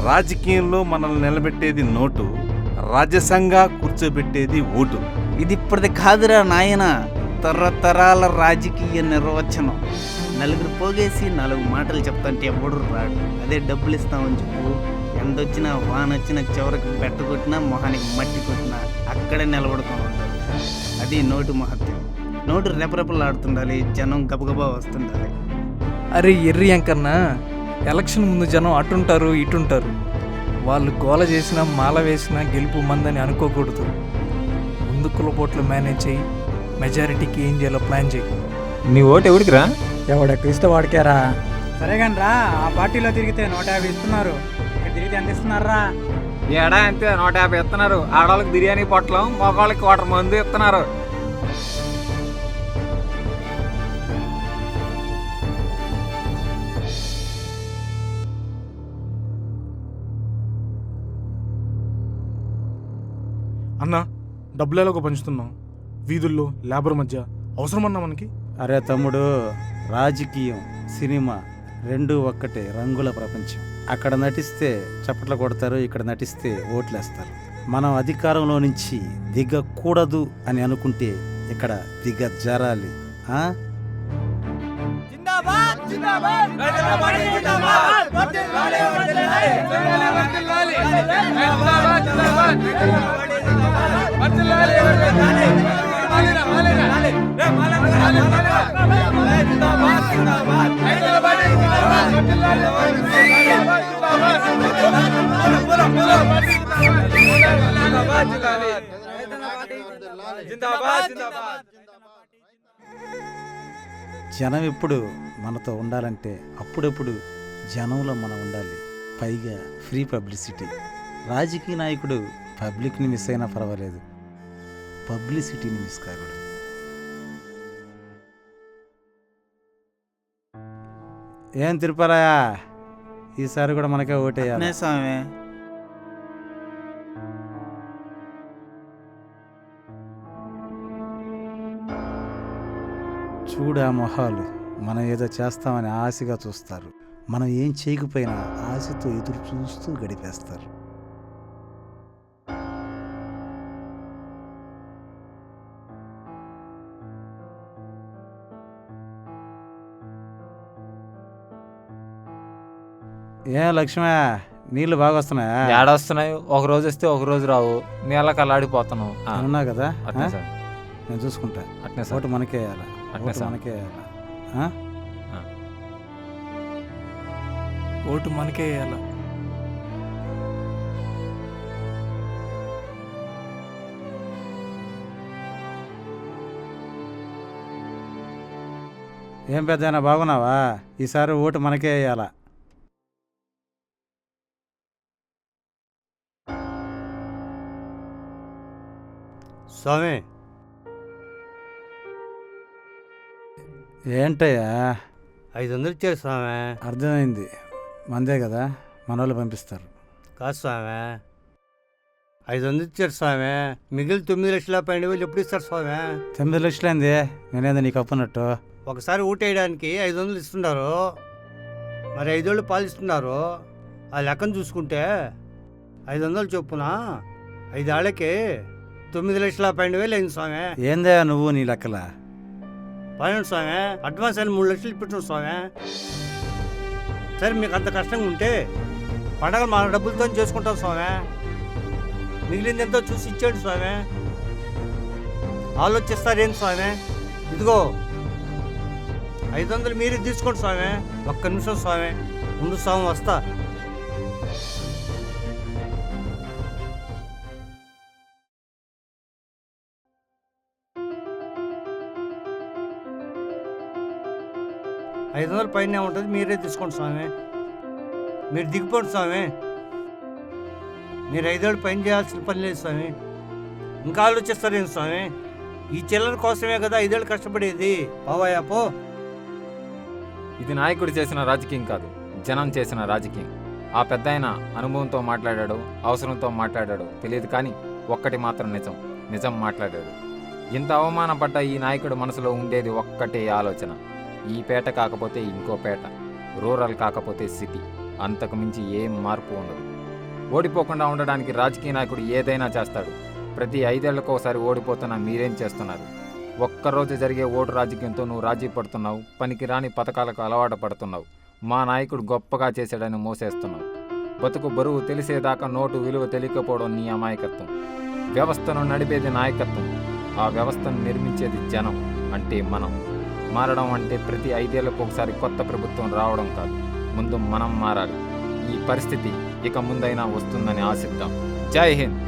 రాజకీయంలో మనల్ని నిలబెట్టేది note, రాజ్యసంగా కూర్చోబెట్టేది vote. ఇది ఇప్పటిది కాదురా నాయన, తరతరాల రాజకీయ నిర్వచనం. నలుగురు పోగేసి 4 మాటలు చెప్తాంటే ఎవడు రాడు. అదే డబ్బులు ఇస్తామని చెప్పు, ఎండొచ్చినా వానొచ్చినా చివరికి బెట్ట కొట్టినా మొహానికి మట్టి కొట్టినా అక్కడే నిలబడుకొని ఉంటారు. అది నోటు మహత్యం. నోటు రెపరెపలాడుతుండాలి, జనం గబగబా వస్తుండాలి. అరే ఎర్రి అంకన్నా, ఎలక్షన్ ముందు జనం అటుంటారు ఇటుంటారు. వాళ్ళు గోల చేసినా మాల వేసినా గెలుపు మందని అనుకోకూడదు. ముందు కులపోట్లు మేనేజ్ చేయి, మెజారిటీకి ఏం చేయాలో ప్లాన్ చేయి. నీ ఓటు ఎవరికి రా? ఎవడెక్కడిస్తే వాడికేరా. సరే కానీ రా, ఆ పార్టీలో తిరిగితే 150 ఇస్తున్నారు, ఇక్కడ తిరిగితే ఎంత ఇస్తున్నారా? ఏడా అంతే 150 ఇస్తున్నారు. ఆడవాళ్ళకి బిర్యానీ పొట్లం, మగవాళ్ళకి వాటర్ మందు ఇస్తున్నారు. అన్నా, డబ్బులు ఎలాగో పంచుతున్నాం, వీధుల్లో లేబర్ మధ్య అవసరమన్నా మనకి? అరే తమ్ముడు, రాజకీయం సినిమా రెండు ఒక్కటే, రంగుల ప్రపంచం. అక్కడ నటిస్తే చప్పట్లు కొడతారు, ఇక్కడ నటిస్తే ఓట్లేస్తారు. మనం అధికారంలో నుంచి దిగకూడదు అని అనుకుంటే ఇక్కడ దిగజారాలి. జనం ఎప్పుడు మనతో ఉండాలంటే అప్పుడప్పుడు జనంలో మనం ఉండాలి. పైగా ఫ్రీ పబ్లిసిటీ. రాజకీయ నాయకుడు పబ్లిక్ని మిస్ అయినా పర్వాలేదు, పబ్లిసిటీని మిస్ కాకూడదు. ఏం తిరుపరాయా, ఈసారి కూడా మనకే ఓటేయాలి. స్వామి, చూడు ఆ మొహాలు, మనం ఏదో చేస్తామని ఆశగా చూస్తారు. మనం ఏం చేయకపోయినా ఆశతో ఎదురు చూస్తూ గడిపేస్తారు. ఏం లక్ష్మ, నీళ్ళు బాగా వస్తున్నాయా? ఏడొస్తున్నాయి, ఒక రోజు వస్తే ఒక రోజు రావు. నీళ్ళకి అల్లాడిపోతున్నావు. ఉన్నా కదా, అట్నే సార్, నేను చూసుకుంటా. అట్నే సార్, ఓటు మనకే వేయాలా, అట్నే ఓటు సార్. మనకే వేయాలా. ఓటు మనకే వేయాల. ఏం పెద్దయినా బాగున్నావా? ఈసారి ఓటు మనకే వేయాలా. స్వామి, ఏంటయ్యా 500 ఇచ్చారు స్వామి. అర్థమైంది, మందే కదా, మనోళ్ళు పంపిస్తారు. కాదు స్వామి, 500 ఇచ్చారు స్వామి. మిగిలిన 9,12,000 ఎప్పుడు ఇస్తారు స్వామి? 9 లక్షలైంది, నేనేదో నీకు అప్పున్నట్టు. ఒకసారి ఊటేయడానికి 500 ఇస్తున్నారు, మరి 5 ఏళ్ళు పాలు ఇస్తున్నారు. ఆ లెక్కను చూసుకుంటే 500 చొప్పున 5 ఏళ్ళకి 9,12,000 అయింది స్వామి. ఏందయ్యా నువ్వు నీ లెక్కల? పన్నెండు స్వామి, అడ్వాన్స్ అయిన 3 లక్షలు ఇప్పించాం స్వామి. సరే, మీకు అంత కష్టంగా ఉంటే పండగలు మన డబ్బులతో చేసుకుంటాం స్వామి. మిగిలింది ఎంతో చూసి ఇచ్చాడు స్వామి. ఆలోచిస్తారేంటి స్వామి? ఇదిగో 500 మీరే తీసుకోండి స్వామి. ఒక్క నిమిషం స్వామి, ముందు స్వామి వస్తా. $500 పైన ఉంటుంది, మీరే తీసుకోండి స్వామి. మీరు దిగిపోండి స్వామి. మీరు 5 ఏళ్ళు పైన చేయాల్సిన పని లేదు స్వామి. ఇంకా ఆలోచిస్తారేంటి స్వామి? ఈ చిల్లర కోసమే కదా 5 ఏళ్ళు కష్టపడేది. పోవాయా పో. ఇది నాయకుడు చేసిన రాజకీయం కాదు, జనం చేసిన రాజకీయం. ఆ పెద్దాయన అనుభవంతో మాట్లాడాడు, అవసరంతో మాట్లాడాడు తెలియదు, కానీ ఒక్కటి మాత్రం నిజం, నిజం మాట్లాడాడు. ఇంత అవమానపడ్డ ఈ నాయకుడు మనసులో ఉండేది ఒక్కటే ఆలోచన: ఈ పేట కాకపోతే ఇంకో పేట, రూరల్ కాకపోతే సిటీ, అంతకు మించి ఏం మార్పు ఉండదు. ఓడిపోకుండా ఉండడానికి రాజకీయ నాయకుడు ఏదైనా చేస్తాడు. ప్రతి 5 ఏళ్లకోసారి ఓడిపోతున్న మీరేం చేస్తున్నారు? ఒక్కరోజు జరిగే ఓటు రాజకీయంతో నువ్వు రాజీ పడుతున్నావు, పనికిరాని పథకాలకు అలవాటు పడుతున్నావు, మా నాయకుడు గొప్పగా చేశాడని మోసేస్తున్నావు. బతుకు బరువు తెలిసేదాకా నోటు విలువ తెలియకపోవడం నీ అమాయకత్వం. వ్యవస్థను నడిపేది నాయకత్వం, ఆ వ్యవస్థను నిర్మించేది జనం, అంటే మనం. మారడం అంటే ప్రతి 5 ఏళ్లకు ఒకసారి కొత్త ప్రభుత్వం రావడం కాదు, ముందు మనం మారాలి. ఈ పరిస్థితి ఇక ముందైనా వస్తుందని ఆశిద్దాం. జై హింద్.